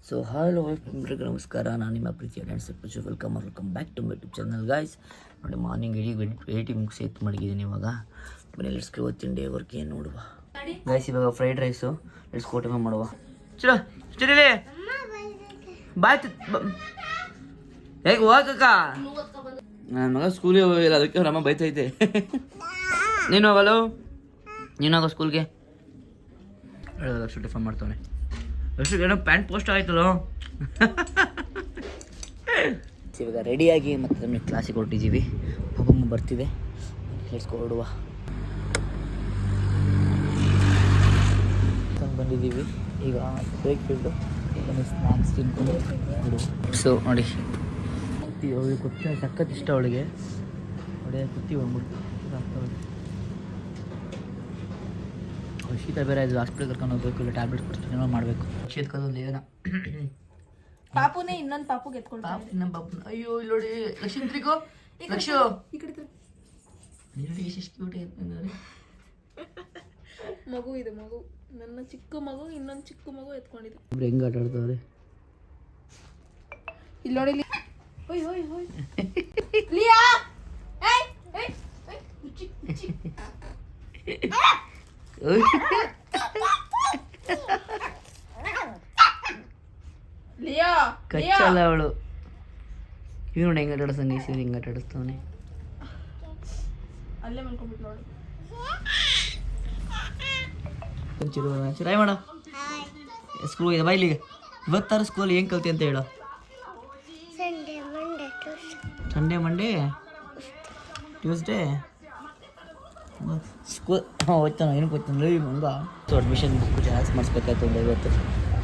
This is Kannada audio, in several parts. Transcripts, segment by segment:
ಸೊ ಹಲೋ ಎಲ್ರಿಗೂ ನಮಸ್ಕಾರ, ನಾನು ನಿಮ್ಮ ಪ್ರೀತಿಯ ಡ್ಯಾನ್ಸ್ welcome back to my YouTube channel guys. ನೋಡಿ ಮಾರ್ನಿಂಗ್ ಏಟಿ ಮುಗಿಸಿ ಎತ್ತು ಮಡಗಿದ್ದೀನಿ. ಇವಾಗ ಮನೇಲಿ ಇವತ್ತಿನ ಡೇ ವರ್ಕ್ ಏನು ನೋಡುವ ಗಾಯ್ಸ್. ಇವಾಗ ಫ್ರೈಡ್ ರೈಸು ಕೋಟೆ ಮಾಡುವ. ಚಲೋ ಸ್ಟಿರಲಿ ಬಾಯ್ ಹೇಗೆ ಹೋಗಕ್ಕ. ನನ್ನ ಮಗ ಸ್ಕೂಲಿಗೆ ಹೋಗಿಲ್ಲ, ಅದಕ್ಕೆ ಅವ್ರ ಅಮ್ಮ ಬೈತೈತೆ. ನೀನು ಹೋಗಲ್ಲ, ನೀನು ಹೋಗೋ ಸ್ಕೂಲ್ಗೆ. ಲಕ್ಷ ಟಿಫನ್ ಮಾಡ್ತಾನೆ. ಎಷ್ಟು ಏನೋ ಪ್ಯಾಂಟ್ ಪೋಸ್ಟ್ ಆಯ್ತಲ್ಲೋ. ಇವಾಗ ರೆಡಿಯಾಗಿ ಮತ್ತೆ ನಮಗೆ ಕ್ಲಾಸಿಗೆ ಹೊರಟಿದ್ದೀವಿ. ಪಾಪಮ್ಮ ಬರ್ತಿದೆ, ಹೊರಡುವ ಬಂದಿದ್ದೀವಿ. ಈಗ ಬ್ರೇಕ್ ಫೀಲ್ಡು ಸ್ನ್ಯಾಕ್ಸ್ ತಿನ್ಕೊಂಡು ಹೊರಡುವ. ಸೊ ನೋಡಿ ಅವಳಿಗೆ ಗೊತ್ತಿಲ್ಲ, ಸಖತ್ ಇಷ್ಟ ಅವಳಿಗೆ. ಹೊಡೆ ಕುತ್ತಿ ಬಂದ್ಬಿಟ್ಟು ಶೀತ ಬೇರೆ ಇದು ಹಾಸ್ಪಿಟಲ್ ಕರ್ಕೊಂಡು ಹೋಗ್ಬೇಕು, ಇಲ್ಲ ಟ್ಯಾಬ್ಲೆಟ್ ಕೊಡ್ತೀನಿ, ಏನೋ ಮಾಡಬೇಕು. ಶೀತಕದಲ್ಲಿ ಏನ ಪಾಪುನೇ ಇನ್ನೊಂದು ಪಾಪುಗೆ ಎತ್ಕೊಂಡು ನಮ್ಮ ಪಾಪು. ಅಯ್ಯೋ ಇಲ್ಲಿ ನೋಡಿ ಲಕ್ಷ್ಮೀತ್ರಿಗೋ ಲಕ್ಷು ಈ ಕಡೆ ಮಗು ಇದೆ. ಮಗು ನನ್ನ ಚಿಕ್ಕ ಮಗು ಇನ್ನೊಂದು ಚಿಕ್ಕ ಮಗು ಎತ್ಕೊಂಡಿದೆ. ಇಬ್ರು ಹೆಂಗೆ ಆಟ ಆಡ್ತವ್ರೆ ಇಲ್ಲಿ ನೋಡಿ. ಹೋಯ್ ಹೋಯ್ ಹೋಯ್ ಲಿಯಾ, ಏಯ್ ಏಯ್ ಉಚ್ಚಿ ಉಚ್ಚಿ. ಲಿಯಾ ಕಚ್ಚಲ್ಲ ಅವಳು. ಇವ್ ನೋಡಿ ಹೆಂಗೆ ಆಟ ಆಡಿಸ್ತಾನೆ, ಹೆಂಗೆ ಆಟ ಆಡಿಸ್ತಾವನೆ. ಅಲ್ಲೇ ಮಲ್ಕೊಂಡ್ಬಿಟ್ಟು ನೋಡಿ. ಚಿರಾಯ್ ಮಾಡ ಸ್ಕೂಲ್ ಇದೆ ಬಾ ಇಲ್ಲಿಗೆ. ಇವತ್ತಾರು ಸ್ಕೂಲ್ ಏನು ಕಲ್ತಿ ಅಂತ ಹೇಳು. ಸಂಡೇ ಮಂಡೇ ಟ್ಯೂಸ್ಡೇ ಸ್ಕೂಲ್ ಹೋಗ್ತಾನೆ. ಏನು ಹೋಗ್ತಾನೆ ಹಂಗ. ಸೊ ಅಡ್ಮಿಷನ್ ಬುಕ್ ಜೆರಾಕ್ಸ್ ಮಾಡಿಸ್ಬೇಕಾಯ್ತು ಒಂದು 50.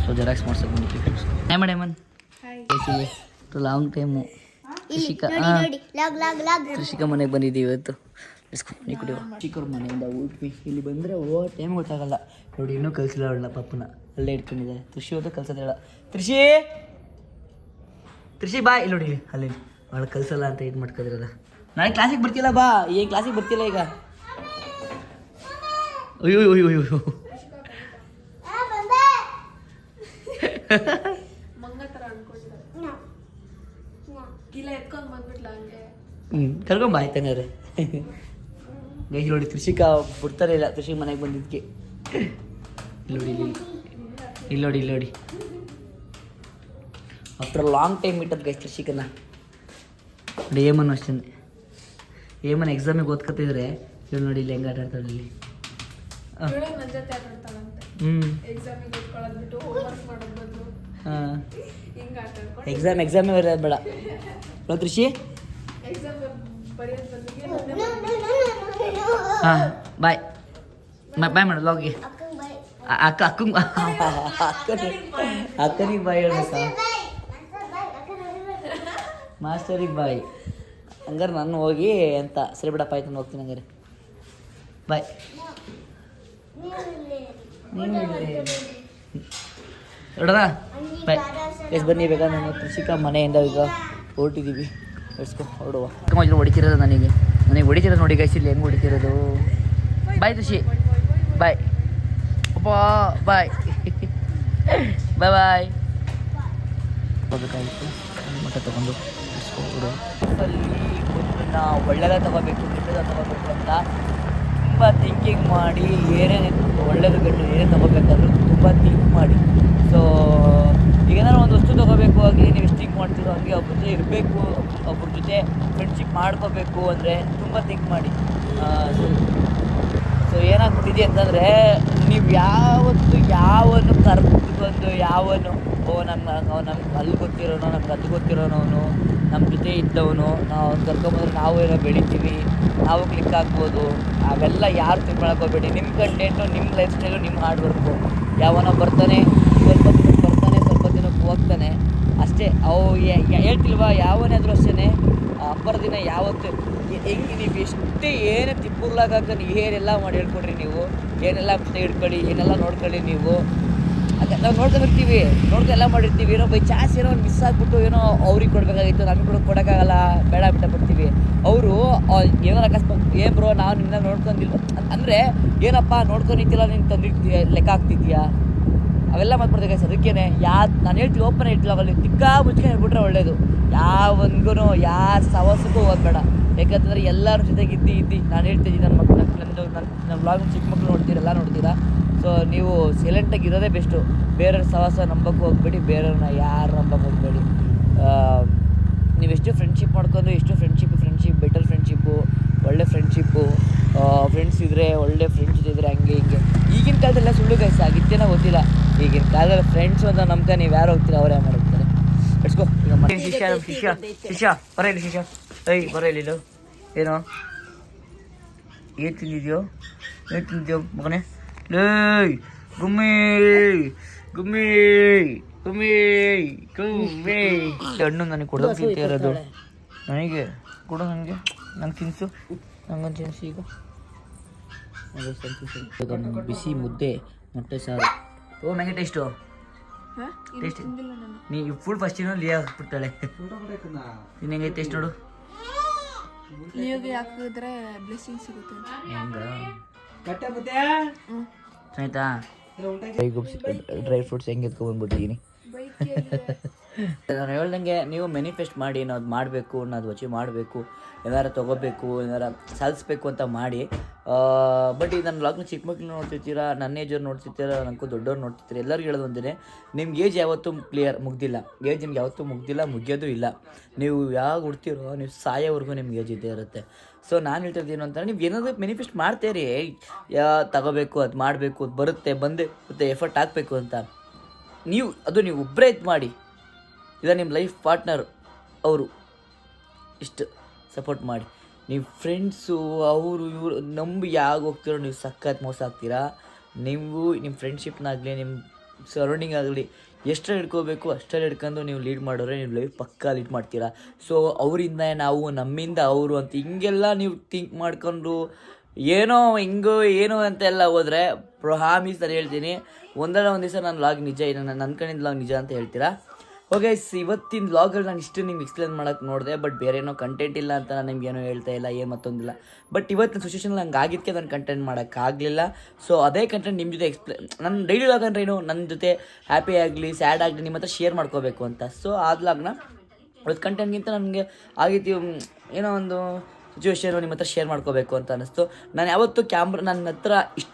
ಸೊ ಜೆರಾಕ್ಸ್ ಮಾಡ್ಸೋಕೆ ಬಂದಿದ್ದೀವಿ. Hi madam. ಲಾಂಗ್ ಟೈಮು ಕೃಷಿಕ ಮನೆಗೆ ಬಂದಿದ್ದೀವಿ ಇವತ್ತು. ನೀ ಕುಡಿಯುವ ಚಿಕ್ಕವ್ರ ಮನೆಯಿಂದ ಊಟ್ವಿ. ಇಲ್ಲಿ ಬಂದರೆ ಟೈಮ್ ಗೊತ್ತಾಗಲ್ಲ. ನೋಡಿ ಇನ್ನೂ ಕಲಿಸಿಲ್ಲ ಅವಳನ್ನ, ಪಾಪನ ಅಲ್ಲೇ ಇಟ್ಕೊಂಡಿದ್ದಾರೆ. ಕೃಷಿ ಹೋದ ಕಲ್ಸೋದು ಹೇಳ. ಕೃಷಿ ಬಾಯ್ ಇಲ್ಲಿ ನೋಡಿ, ಅಲ್ಲಿ ಅವಳು ಕಲ್ಸಲ್ಲ ಅಂತ ಇದು ಮಾಡ್ಕೋದಿರಲ್ಲ. ನಾಳೆ ಕ್ಲಾಸಿಗೆ ಬರ್ತಿಲ್ಲ ಬಾ. ಈ ಕ್ಲಾಸಿಗೆ ಬರ್ತಿಲ್ಲ ಈಗ. ಅಯ್ಯೋ ಅಯ್ಯೋ ಅಯ್ಯೋ ಮಂಗ ತರ ಅನ್ಕೊಂಡಿದ್ದಾರೆ. ಇಲ್ಲ ಎತ್ಕೊಂಡು ಬಂದ್ಬಿಟ್ಲ ಹಂಗೆ. ಕರ್ಕೊಂಡ್ ಬಾಯ್ ತಂಗಾರೆ. ಗೈ ನೋಡಿ ಕೃಷಿಕ ಬಿಡ್ತಾರೆ ಇಲ್ಲ ಕೃಷಿ ಮನೆಗೆ ಬಂದಿದ್ದಕ್ಕೆ. ಇಲ್ಲಿ ನೋಡಿ ಇಲ್ಲಿ ನೋಡಿ ಇಲ್ಲಿ ನೋಡಿ. ಆಫ್ಟರ್ ಲಾಂಗ್ ಟೈಮ್ ಇಟ್ಟದ್ದು ಗೈಸ್ ಕೃಷಿಕನ. ನೋಡಿ ಏಮನ್ ಅಷ್ಟೇ. ಏಮನ್ ಎಕ್ಸಾಮಿಗೆ ಓದ್ಕೊತಿದ್ರೆ ಇಲ್ಲಿ ನೋಡಿ ಇಲ್ಲಿ ಹೆಂಗೆ ಆಟ ಆಡ್ತಾಳೆ ಇಲ್ಲಿ. ಎಕ್ಸಾಮ್ ಬರೆಯೋದು ಬೇಡ ಕೃಷಿ. ಹಾಂ ಬಾಯ್ ಬಾಯ್ ಮಾಡು ಲಾಗ್ಗೆ. ಅಕ್ಕನಿಗೆ ಬಾಯ್ ಹೇಳ್ಬೇಕಾ? ಮಾಸ್ಟರಿಗೆ ಬಾಯ್. ಹಂಗಾರೆ ನಾನು ಹೋಗಿ ಅಂತ ಸರಿ ಬಿಡಪ್ಪ ಆಯ್ತು, ಹೋಗ್ತೀನಿ ಹಂಗಾರೆ. ಬಾಯ್. ನೋಡೋಣ ಬಾಯ್. ಎಷ್ಟು ಬನ್ನಿ ಬೇಕಾದ್ರೆ ನಾನು ಕೃಷಿಕ ಮನೆಯಿಂದ ಈಗ ಹೊರಟಿದ್ದೀವಿ. ಎಡ್ಸ್ಕೊ ಹೊರಡುವ. ಹೊಡಿತಿರೋದು ನನಗೆ ಹೊಡಿತಿರೋದು ನೋಡಿ ಗೈಸ್. ಇಲ್ಲಿ ಹೆಂಗೆ ಹೊಡಿತಿರೋದು. ಬಾಯ್ ಕೃಷಿ ಬಾಯ್. ಅಪ್ಪ ಬಾಯ್ ಬಾಯ್ ಬಾಯ್. ಹೋಗ್ಬೇಕಾಗಿತ್ತು ಮಟ್ಟ ತೊಗೊಂಡು ಹೊರಡುವ. ಅಲ್ಲಿ ನಾವು ಒಳ್ಳೆಯದ ತೊಗೋಬೇಕು ಕೆಟ್ಟದ ತೊಗೋಬೇಕು ಅಂತ ತುಂಬ ಥಿಂಕಿಂಗ್ ಮಾಡಿ ಏನೇನು ಒಳ್ಳೇದು ಕೆಟ್ಟು ಏನೇನು ತೊಗೋಬೇಕಾದ್ರೂ ತುಂಬ ಥಿಂಕ್ ಮಾಡಿ. ಸೊ ಈಗ ಏನಾದ್ರು ಒಂದು ವಸ್ತು ತೊಗೋಬೇಕು ಆಗಿ ನೀವು ಎಷ್ಟು ಥಿಂಕ್ ಮಾಡ್ತೀರೋ ಹಾಗೆ ಒಬ್ಬರ ಜೊತೆ ಇರಬೇಕು, ಒಬ್ಬರ ಜೊತೆ ಫ್ರೆಂಡ್ಶಿಪ್ ಮಾಡ್ಕೋಬೇಕು ಅಂದರೆ ತುಂಬ ಥಿಂಕ್ ಮಾಡಿ. ಸೊ ಏನಾಗ್ಬಿಟ್ಟಿದೆ ಅಂತಂದರೆ ನೀವು ಯಾವತ್ತು ಯಾವನ್ನು ಕರ್ಕೊಂಡು ಯಾವನು ನಮ್ಗೆ ಅಲ್ಲಿ ಗೊತ್ತಿರೋನು ನಮ್ಗೆ ಅದು ಗೊತ್ತಿರೋನವನು ನಮ್ಮ ಜೊತೆ ಇದ್ದವನು ನಾವು ಅವ್ನು ಕರ್ಕೊಂಬಂದ್ರೆ ನಾವು ಏನೋ ಬೆಳಿತೀವಿ, ನಾವು ಕ್ಲಿಕ್ ಆಗ್ಬೋದು. ಅವೆಲ್ಲ ಯಾರು ತಿಳ್ಕೊಳಕ್ಕೋಗ್ಬೇಡಿ. ನಿಮ್ಮ ಕಂಟೆಂಟು, ನಿಮ್ಮ ಲೈಫ್ ಸ್ಟೈಲು, ನಿಮ್ಮ ಹಾರ್ಡ್ ವರ್ಕು. ಯಾವನೋ ಬರ್ತಾನೆ ಸ್ವಲ್ಪ ದಿನಕ್ಕೆ ಬರ್ತಾನೆ, ಸ್ವಲ್ಪ ದಿನಕ್ಕೆ ಹೋಗ್ತಾನೆ ಅಷ್ಟೇ. ಅವು ಹೇಳ್ತಿಲ್ವಾ, ಯಾವನಾದರೂ ಅಷ್ಟೇ ಅಪ್ಪರ ದಿನ ಯಾವತ್ತು ಹೆಂಗೆ ನೀವು ಎಷ್ಟೇ ಏನೇ ತಿಪ್ಪುರ್ಲಾಗಕ್ಕೆ ಏನೆಲ್ಲ ಮಾಡಿ ಹೇಳ್ಕೊಡ್ರಿ, ನೀವು ಏನೆಲ್ಲ ಹಿಡ್ಕೊಳ್ಳಿ, ಏನೆಲ್ಲ ನೋಡ್ಕೊಳ್ಳಿ. ನೀವು ಅದೇ ನಾವು ನೋಡ್ಕೊಂಡಿರ್ತೀವಿ, ಎಲ್ಲ ಮಾಡಿರ್ತೀವಿ. ಏನೋ ಬೈ ಚಾನ್ಸ್ ಏನೋ ಒಂದು ಮಿಸ್ ಆಗಿಬಿಟ್ಟು ಏನೋ ಅವ್ರಿಗೆ ಕೊಡಬೇಕಾಗಿತ್ತು, ನಮಗೆ ಕೊಡೋಕ್ಕಾಗಲ್ಲ, ಬೇಡ ಬಿಟ್ಟ ಬಿಡ್ತೀವಿ. ಅವರು ಏನೋ ಅಕಸ್ಮಾತ್ ಏನು ಬ್ರೋ ನಾವು ನಿನ್ನ ನೋಡ್ಕೊಂಡಿಲ್ಲ ಅಂದರೆ ಏನಪ್ಪ ನೋಡ್ಕೊಂಡಿದ್ದಿಲ್ಲ, ನೀನು ತಂದಿರ್ತೀಯ ಲೆಕ್ಕ ಆಗ್ತಿದ್ಯಾ ಅವೆಲ್ಲ ಮಾತಾಡ್ದೆ ಗೈಸ್. ಅದಕ್ಕೇನೆ ನಾನು ಹೇಳ್ತೀವಿ ಓಪನ್ ಹೇಳ್ತೀವಿ ಅಲ್ಲಿ ತಿಕ್ಕ ಮುಚ್ಕೊಂಡು ಹೇಳ್ಬಿಟ್ರೆ ಒಳ್ಳೇದು. ಯಾವನ್ಗೂ ಯಾರ ಸವಾಸಕ್ಕೂ ಹೋಗ್ಬೇಡ. ಯಾಕಂತಂದರೆ ಎಲ್ಲರ ಜೊತೆಗೆ ಇದ್ದು ನಾನು ಹೇಳ್ತಿದ್ದೀನಿ, ನನ್ನ ಮಕ್ಕಳು ನನ್ನ ವ್ಲಾಗ್ ಚಿಕ್ಕ ಮಕ್ಕಳು ನೋಡ್ತೀರಾ, ನೋಡ್ತೀರಾ. ಸೊ ನೀವು ಸೈಲೆಂಟಾಗಿ ಇರೋದೇ ಬೆಸ್ಟು. ಬೇರೆಯವ್ರ ಸವಾಸ ನಂಬಕ್ಕೆ ಹೋಗ್ಬೇಡಿ, ಬೇರೆಯವ್ರನ್ನ ಯಾರು ನಂಬಕ್ಕೆ ಹೋಗ್ಬೇಡಿ. ನೀವೆಷ್ಟು ಫ್ರೆಂಡ್ಶಿಪ್ ಮಾಡ್ಕೊಂಡು ಎಷ್ಟು ಫ್ರೆಂಡ್ಶಿಪ್ ಬೆಟರ್ ಫ್ರೆಂಡ್ಶಿಪ್ಪು, ಒಳ್ಳೆ ಫ್ರೆಂಡ್ಶಿಪ್ಪು, ಫ್ರೆಂಡ್ಸ್ ಇದ್ದರೆ ಒಳ್ಳೆ ಫ್ರೆಂಡ್ಸ್ ಇದ್ದರೆ ಹಂಗೆ ಹಿಂಗೆ. ಈಗಿನ ಕಾಲದೆಲ್ಲ ಸುಳ್ಳು ಗೈಸ್, ಆಗಿತ್ತೇನೋ ಗೊತ್ತಿಲ್ಲ. ಈಗಿನ ಕಾಲದಲ್ಲಿ ಫ್ರೆಂಡ್ಸು ಅಂತ ನಂಬ್ಕ ನೀವು ಯಾರು ಹೋಗ್ತೀರಾ ಅವರೇ ಮಾಡಿರ್ತಾರೆ. ಇಟ್ಸ್ಕೋ ಈಗ ಶಿಷ್ಯ ಬರ ಇಲ್ಲಿ, ಶಿಷ್ಯ ಬರ ಇಲ್ಲಿ. ಏನೋ ಏನು ತಿಂದಿದ್ಯೋ ಮಗನೇ? ಲೇ ಗುಮ್ಮಿ ಗುಮ್ಮಿ ಗುಮ್ಮಿ ಗುಮ್ಮಿ ಹಣ್ಣು ನನಗೆ ಕೊಡೋದು ತಿಂತ ಇರೋದು. ನನಗೆ ಕೊಡು, ನಂಗೆ ತಿನ್ಸು, ನಂಗೊಂದು ತಿನ್ಸು ಈಗ. ನಂಗೆ ಬಿಸಿ ಮುದ್ದೆ ಮೊಟ್ಟೆ ಸಾರು. ಓ ನನಗೆ ಟೇಸ್ಟು ಟೇಸ್ಟ್. ನೀ ಫುಲ್ ಫಸ್ಟಿನೂ ಲಿಯಾ ಹಾಕ್ಬಿಡ್ತಾಳೆ. ನೀನು ಹೆಂಗೆ ಟೇಸ್ಟ್ ನೋಡು. ಹಾಕಿದ್ರೆ ಬ್ಲೆಸ್ಸಿಂಗ್ ಸಿಗುತ್ತೆ. ಆಯ್ತಾ? ಡ್ರೈ ಫ್ರೂಟ್ಸ್ ಹೆಂಗೆ ಎತ್ಕೊಂಡ್ಬಂದ್ಬಿಟ್ಟಿದ್ದೀನಿ. ನಾನು ಹೇಳ್ದಂಗೆ ನೀವು ಮ್ಯಾನಿಫೆಸ್ಟ್ ಮಾಡಿ, ನಾವು ಅದು ಮಾಡಬೇಕು, ನಾವು ಅಚೀವ್ ಮಾಡಬೇಕು, ಏನಾರು ತೊಗೋಬೇಕು, ಏನಾರು ಸಾಧಿಸ್ಬೇಕು ಅಂತ ಮಾಡಿ. ಬಟ್ ಈಗ ನನ್ನ ವ್ಲಾಗ್ನ ಚಿಕ್ಕ ಮಕ್ಳು ನೋಡ್ತಿರ್ತೀರ, ನನ್ನ ಏಜವ್ರು ನೋಡ್ತಿರ್ತೀರ, ನನಗೂ ದೊಡ್ಡವ್ರು ನೋಡ್ತಿರ್ತೀರ. ಎಲ್ಲರಿಗೂ ಹೇಳೋದು ಒಂದೇ, ನಿಮ್ಗೆ ಏಜ್ ಯಾವತ್ತೂ ಮುಗ್ದಿಲ್ಲ. ಏಜ್ ನಿಮ್ಗೆ ಯಾವತ್ತೂ ಮುಗ್ದಿಲ್ಲ, ಮುಗಿಯೋದು ಇಲ್ಲ. ನೀವು ಯಾವಾಗ ಹುಡ್ತೀರೋ ನೀವು ಸಾಯೋವರೆಗೂ ನಿಮ್ಗೆ ಏಜ್ ಇದ್ದೇ ಇರುತ್ತೆ. ಸೊ ನಾನು ಹೇಳ್ತಿರ್ತೀನಿ ಅಂತಂದರೆ ನೀವು ಏನಾದರೂ ಮ್ಯಾನಿಫೆಸ್ಟ್ ಮಾಡ್ತೀರಿ, ತಗೋಬೇಕು, ಅದು ಮಾಡಬೇಕು, ಅದು ಬರುತ್ತೆ, ಬಂದೇ ಮತ್ತೆ ಎಫರ್ಟ್ ಹಾಕಬೇಕು ಅಂತ. ನೀವು ಒಬ್ಬರೇ ಇದು ಮಾಡಿ, ಇಲ್ಲ ನಿಮ್ಮ ಲೈಫ್ ಪಾರ್ಟ್ನರ್ ಅವರು ಇಷ್ಟು ಸಪೋರ್ಟ್ ಮಾಡಿ. ನೀವು ಫ್ರೆಂಡ್ಸು ಅವರು ಇವರು ನಂಬಿ ಯಾವಾಗ ಹೋಗ್ತಿರೋ ನೀವು ಸಖತ್ ಮೋಸ ಆಗ್ತೀರಾ. ನೀವು ನಿಮ್ಮ ಫ್ರೆಂಡ್ಶಿಪ್ನಾಗಲಿ ನಿಮ್ಮ ಸರೌಂಡಿಂಗ್ ಆಗಲಿ ಎಷ್ಟರಲ್ಲಿ ಹಿಡ್ಕೋಬೇಕು ಅಷ್ಟರಲ್ಲಿ ಹಿಡ್ಕೊಂಡು ನೀವು ಲೀಡ್ ಮಾಡೋರೆ ನೀವು ಲೈಫ್ ಪಕ್ಕಾ ಲೀಡ್ ಮಾಡ್ತೀರಾ. ಸೊ ಅವರಿಂದ ನಾವು, ನಮ್ಮಿಂದ ಅವರು ಅಂತ ಹಿಂಗೆಲ್ಲ ನೀವು ಥಿಂಕ್ ಮಾಡ್ಕೊಂಡು ಏನೋ ಅಂತೆಲ್ಲ ಹೋದರೆ ಪ್ರಾಮಿಸ್ ನಾನು ಹೇಳ್ತೀನಿ, ಒಂದಲ್ಲ ಒಂದು ದಿವಸ ನನ್ನ ವ್ಲಾಗ್ ನಿಜ, ನನ್ನ ಕಡೆಯಿಂದ ವ್ಲಾಗ್ ನಿಜ ಅಂತ ಹೇಳ್ತೀರಾ. ಓಕೆ, ಇವತ್ತಿನ ವ್ಲಾಗಲ್ಲಿ ನಾನು ಇಷ್ಟು ನಿಮ್ಗೆ ಎಕ್ಸ್ಪ್ಲೇನ್ ಮಾಡೋಕ್ಕೆ ನೋಡಿದೆ. ಬಟ್ ಬೇರೆ ಏನೋ ಕಂಟೆಂಟ್ ಇಲ್ಲ ಅಂತ ನಾನು ನಿಮ್ಗೇನೋ ಹೇಳ್ತಾ ಇಲ್ಲ, ಏನು ಮತ್ತೊಂದಿಲ್ಲ. ಬಟ್ ಇವತ್ತಿನ ಸಿಚುವೇಷನಲ್ಲಿ ನಂಗೆ ಆಗಿದ್ದಕ್ಕೆ ನಾನು ಕಂಟೆಂಟ್ ಮಾಡೋಕ್ಕಾಗಲಿಲ್ಲ. ಸೊ ಅದೇ ಕಂಟೆಂಟ್ ನಿಮ್ಮ ಜೊತೆ ನನ್ನ ಡೈಲಿ ವ್ಲಾಗ್ ಅಂದ್ರೆ ಏನು, ನನ್ನ ಜೊತೆ ಹ್ಯಾಪಿ ಆಗಲಿ ಸ್ಯಾಡ್ ಆಗಲಿ ನಿಮ್ಮ ಹತ್ರ ಶೇರ್ ಮಾಡ್ಕೋಬೇಕು ಅಂತ. ಸೊ ಆ ವ್ಲಾಗ್ನ ಇವತ್ತು ಕಂಟೆಂಟ್ಗಿಂತ ನನಗೆ ಆಗಿತ್ತು ಏನೋ ಒಂದು ಸಿಚುವೇಶನು ನಿಮ್ಮ ಹತ್ರ ಶೇರ್ ಮಾಡ್ಕೋಬೇಕು ಅಂತ ಅನ್ನಿಸ್ತು. ನಾನು ಯಾವತ್ತೂ ನನ್ನ ಹತ್ರ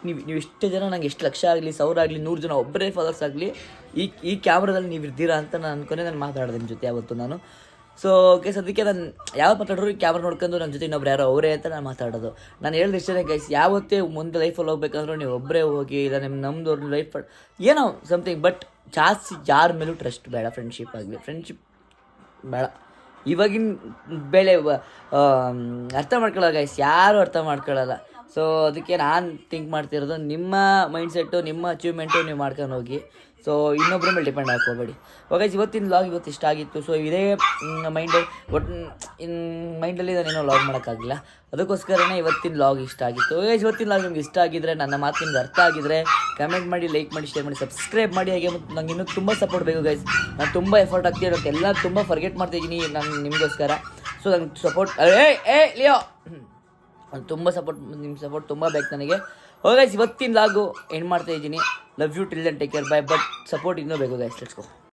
ನೀವು ಇಷ್ಟು ಜನ, ನಂಗೆ ಎಷ್ಟು ಲಕ್ಷ ಆಗಲಿ 1000 ಆಗಲಿ 100 ಜನ ಒಬ್ಬರೇ ಫಾಲೋವರ್ಸ್ ಆಗಲಿ ಈ ಕ್ಯಾಮ್ರಾದಲ್ಲಿ ನೀವು ಇರ್ತೀರಾ ಅಂತ ನಾನು ಅನ್ಕೊಂಡೆ ನಾನು ಮಾತಾಡಿದೆ ನಿಮ್ಮ ಜೊತೆ ಯಾವತ್ತು ನಾನು. ಸೊ ಓಕೆ, ಸದ್ಯಕ್ಕೆ ನಾನು ಯಾವತ್ತು ಮಾತಾಡೋರು ಈ ಕ್ಯಾಮ್ರಾ ನೋಡ್ಕೊಂಡು ನನ್ನ ಜೊತೆ ಇನ್ನೊಬ್ರು ಯಾರೋ ಅವರೇ ಅಂತ ನಾನು ಮಾತಾಡೋದು. ನಾನು ಹೇಳಿದ ಇಷ್ಟೇ ಗೈಸ್, ಯಾವತ್ತೇ ಮುಂದೆ ಲೈಫಲ್ಲಿ ಹೋಗ್ಬೇಕಂದ್ರೂ ನೀವು ಒಬ್ಬರೇ ಹೋಗಿ, ಇಲ್ಲ ನಮ್ಮದವ್ರ ಲೈಫ್ ಏನೋ ಸಮಥಿಂಗ್. ಬಟ್ ಜಾಸ್ತಿ ಯಾರ ಮೇಲೂ ಟ್ರಸ್ಟ್ ಬೇಡ. ಫ್ರೆಂಡ್ಶಿಪ್ ಬೇಡ. ಇವಾಗಿನ ಬೆಲೆ ಅರ್ಥ ಮಾಡ್ಕೊಳ್ಳೋ ಗೈಸ್, ಯಾರೂ ಅರ್ಥ ಮಾಡ್ಕೊಳ್ಳಲ್ಲ. ಸೊ ಅದಕ್ಕೆ ನಾನು ಥಿಂಕ್ ಮಾಡ್ತಿರೋದು, ನಿಮ್ಮ ಮೈಂಡ್ಸೆಟ್ಟು ನಿಮ್ಮ ಅಚೀವ್ಮೆಂಟು ನೀವು ಮಾಡ್ಕೊಂಡು ಹೋಗಿ. ಸೊ ಇನ್ನೊಬ್ಬರ ಮೇಲೆ ಡಿಪೆಂಡ್ ಹಾಕೋಬೇಡಿ. ಓಕೆ, ಇವತ್ತಿನ ವ್ಲಾಗ್ ಇವತ್ತು ಇಷ್ಟ ಆಗಿತ್ತು. ಸೊ ಇದೇ ಮೈಂಡಲ್ಲಿ ನಾನೇನೋ ವ್ಲಾಗ್ ಮಾಡೋಕ್ಕಾಗಿಲ್ಲ, ಅದಕ್ಕೋಸ್ಕರನೇ ಇವತ್ತಿನ ವ್ಲಾಗ್ ಇಷ್ಟ ಆಗಿತ್ತು. ಇವತ್ತಿನ ವ್ಲಾಗ್ ನಿಮ್ಗೆ ಇಷ್ಟ ಆಗಿದ್ರೆ, ನನ್ನ ಮಾತು ನಿಮ್ಗೆ ಅರ್ಥ ಆಗಿದ್ರೆ ಕಮೆಂಟ್ ಮಾಡಿ, ಲೈಕ್ ಮಾಡಿ, ಶೇರ್ ಮಾಡಿ, ಸಬ್ಸ್ಕ್ರೈಬ್ ಮಾಡಿ. ಹಾಗೆ ಮತ್ತು ನಂಗೆ ಇನ್ನೂ ತುಂಬ ಸಪೋರ್ಟ್ ಬೇಕು ಗೈಸ್. ನಾನು ತುಂಬ ಎಫರ್ಟ್ ಆಗ್ತಿರೋಕ್ಕೆ ಎಲ್ಲ ತುಂಬ ಫರ್ಗೆಟ್ ಮಾಡ್ತಾಯಿದ್ದೀನಿ ನಾನು ನಿಮಗೋಸ್ಕರ. ಸೊ ನಂಗೆ ಸಪೋರ್ಟ್ ಲಿಯೋ ತುಂಬ ನಿಮ್ಮ ಸಪೋರ್ಟ್ ತುಂಬ ಬೇಕು ನನಗೆ. ಓಕೆ ಗೈಸ್, ಇವತ್ತಿನ ವ್ಲಾಗು ಎಂಡ್ ಮಾಡ್ತಾಯಿದ್ದೀನಿ. Love you till then, take care, bye. But support ಇನ್ನೂ ಬೇಕು ಗೈಸ್. Let's go.